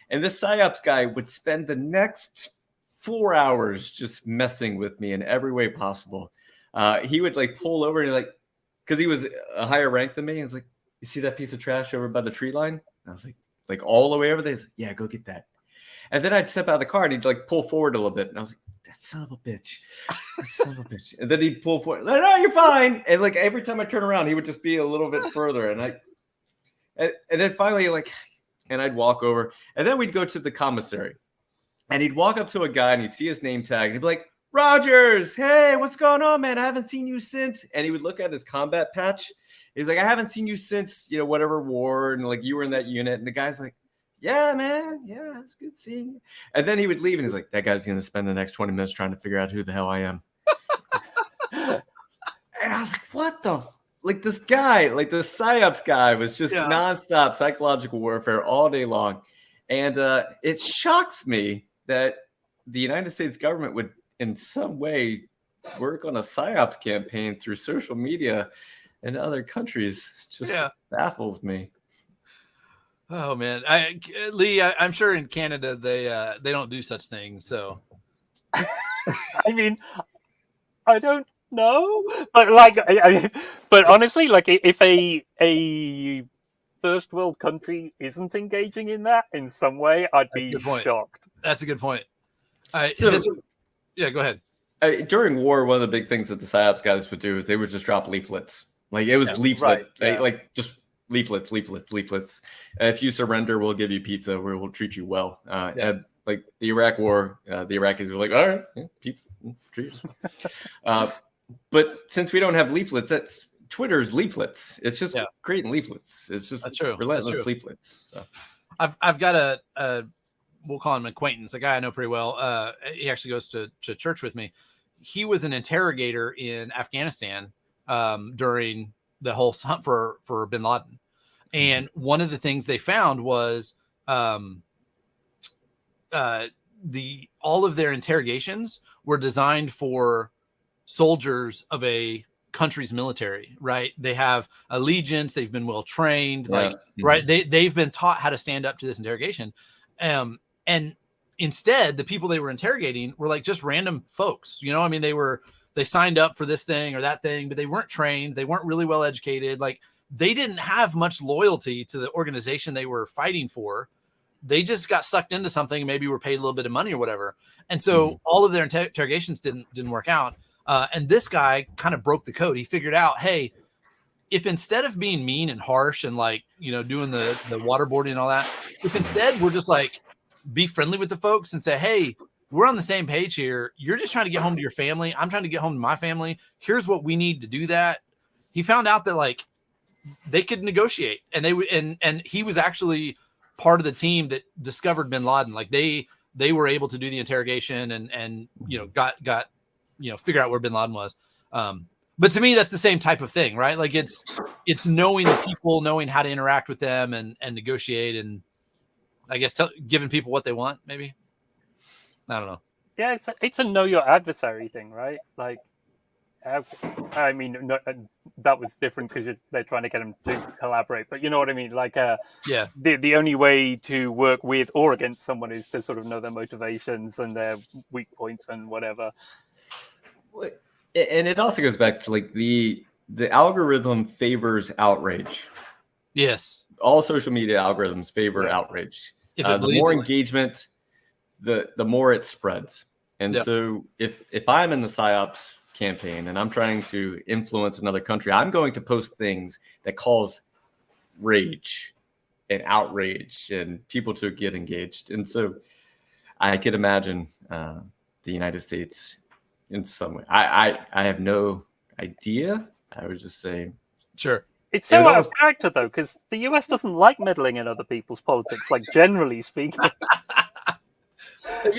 And this PsyOps guy would spend the next 4 hours just messing with me in every way possible. He would like pull over and like, because he was a higher rank than me, and it's like, you see that piece of trash over by the tree line? And I was like all the way over there. He's like, yeah, go get that. And then I'd step out of the car and he'd like pull forward a little bit. And I was like, that son of a bitch. That son of a bitch. And then he'd pull forward. Like, no, you're fine. And like every time I turn around, he would just be a little bit further. And then finally, like, and I'd walk over. And then we'd go to the commissary. And he'd walk up to a guy and he'd see his name tag. And he'd be like, Rogers, hey, what's going on, man? I haven't seen you since. And he would look at his combat patch. He's like, I haven't seen you since, whatever war. And like, you were in that unit. And the guy's like, yeah, man. Yeah, it's good seeing you. And then he would leave and he's like, that guy's going to spend the next 20 minutes trying to figure out who the hell I am. And I was like, what the? Like this guy, like the PsyOps guy was just nonstop psychological warfare all day long. And it shocks me that the United States government would in some way work on a PsyOps campaign through social media in other countries. It just baffles me. Oh man, Lee, I'm sure in Canada they don't do such things. So, I mean, I don't know, but like, but honestly, like, if a first world country isn't engaging in that in some way, I'd be shocked. That's a good point. Go ahead. During war, one of the big things that the PsyOps guys would do is they would just drop leaflets. Like it was leaflet, like just leaflets. If you surrender, we'll give you pizza. We'll treat you well. And like the Iraq War, the Iraqis were like, all right, pizza, treat us. But since we don't have leaflets, that's Twitter's leaflets. It's just creating leaflets. It's just relentless leaflets. So I've got a we'll call him an acquaintance, a guy I know pretty well. He actually goes to church with me. He was an interrogator in Afghanistan during the whole hunt for bin Laden. And one of the things they found was all of their interrogations were designed for soldiers of a country's military, right? They have allegiance, they've been well trained, right? They've been taught how to stand up to this interrogation. And instead, the people they were interrogating were like just random folks, I mean, they signed up for this thing or that thing, but they weren't trained. They weren't really well educated. Like they didn't have much loyalty to the organization they were fighting for. They just got sucked into something, and maybe were paid a little bit of money or whatever. And so all of their interrogations didn't work out. And this guy kind of broke the code. He figured out, hey, if instead of being mean and harsh and like, doing the waterboarding and all that, if instead we're just like, be friendly with the folks and say, hey, we're on the same page here. You're just trying to get home to your family. I'm trying to get home to my family. Here's what we need to do that. He found out that like they could negotiate, and and he was actually part of the team that discovered bin Laden. Like they were able to do the interrogation and got figure out where bin Laden was. But to me, that's the same type of thing, right? Like it's knowing the people, knowing how to interact with them and negotiate, and I guess giving people what they want, maybe. I don't know. Yeah, it's a know your adversary thing, right? Like, I mean, that was different because they're trying to get them to collaborate, but you know what I mean? Like, the only way to work with or against someone is to sort of know their motivations and their weak points and whatever. And it also goes back to like the algorithm favors outrage. Yes. All social media algorithms favor outrage. The more engagement, the more it spreads. And so if I'm in the PsyOps campaign and I'm trying to influence another country, I'm going to post things that cause rage and outrage and people to get engaged. And so I could imagine the United States in some way. I have no idea. I would just say, sure. It's so out of character, though, because the US doesn't like meddling in other people's politics, like generally speaking.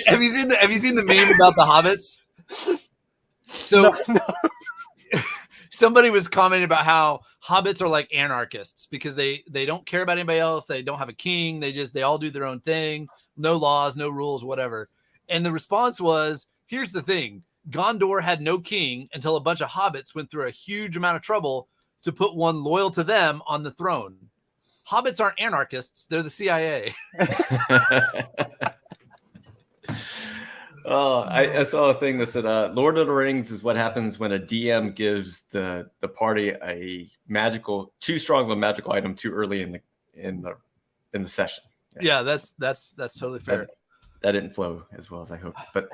Have you seen the meme about the hobbits? So no. Somebody was commenting about how hobbits are like anarchists because they don't care about anybody else. They don't have a king. They all do their own thing. No laws, no rules, whatever. And the response was, here's the thing. Gondor had no king until a bunch of hobbits went through a huge amount of trouble to put one loyal to them on the throne. Hobbits aren't anarchists. They're the CIA. Oh, I saw a thing that said, Lord of the Rings is what happens when a DM gives the party a too strong of a magical item too early in the session. Yeah, that's totally fair. That didn't flow as well as I hoped, but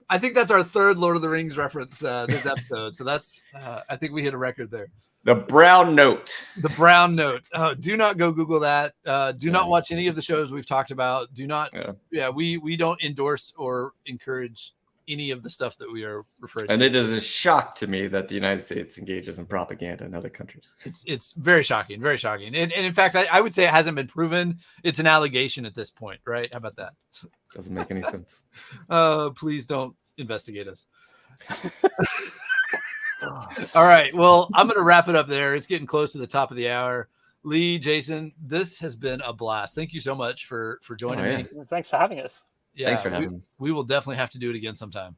I think that's our third Lord of the Rings reference this episode. So that's I think we hit a record there. The brown note. The brown note. Oh, do not go Google that. Do not watch any of the shows we've talked about. Do not. Yeah, we don't endorse or encourage any of the stuff that we are referring to. And it is a shock to me that the United States engages in propaganda in other countries. It's very shocking, very shocking. And in fact, I would say it hasn't been proven. It's an allegation at this point, right? How about that? Doesn't make any sense. Please don't investigate us. All right. Well, I'm going to wrap it up there. It's getting close to the top of the hour. Lee, Jason, this has been a blast. Thank you so much for joining me. Thanks for having us. Yeah, thanks for having me. We will definitely have to do it again sometime.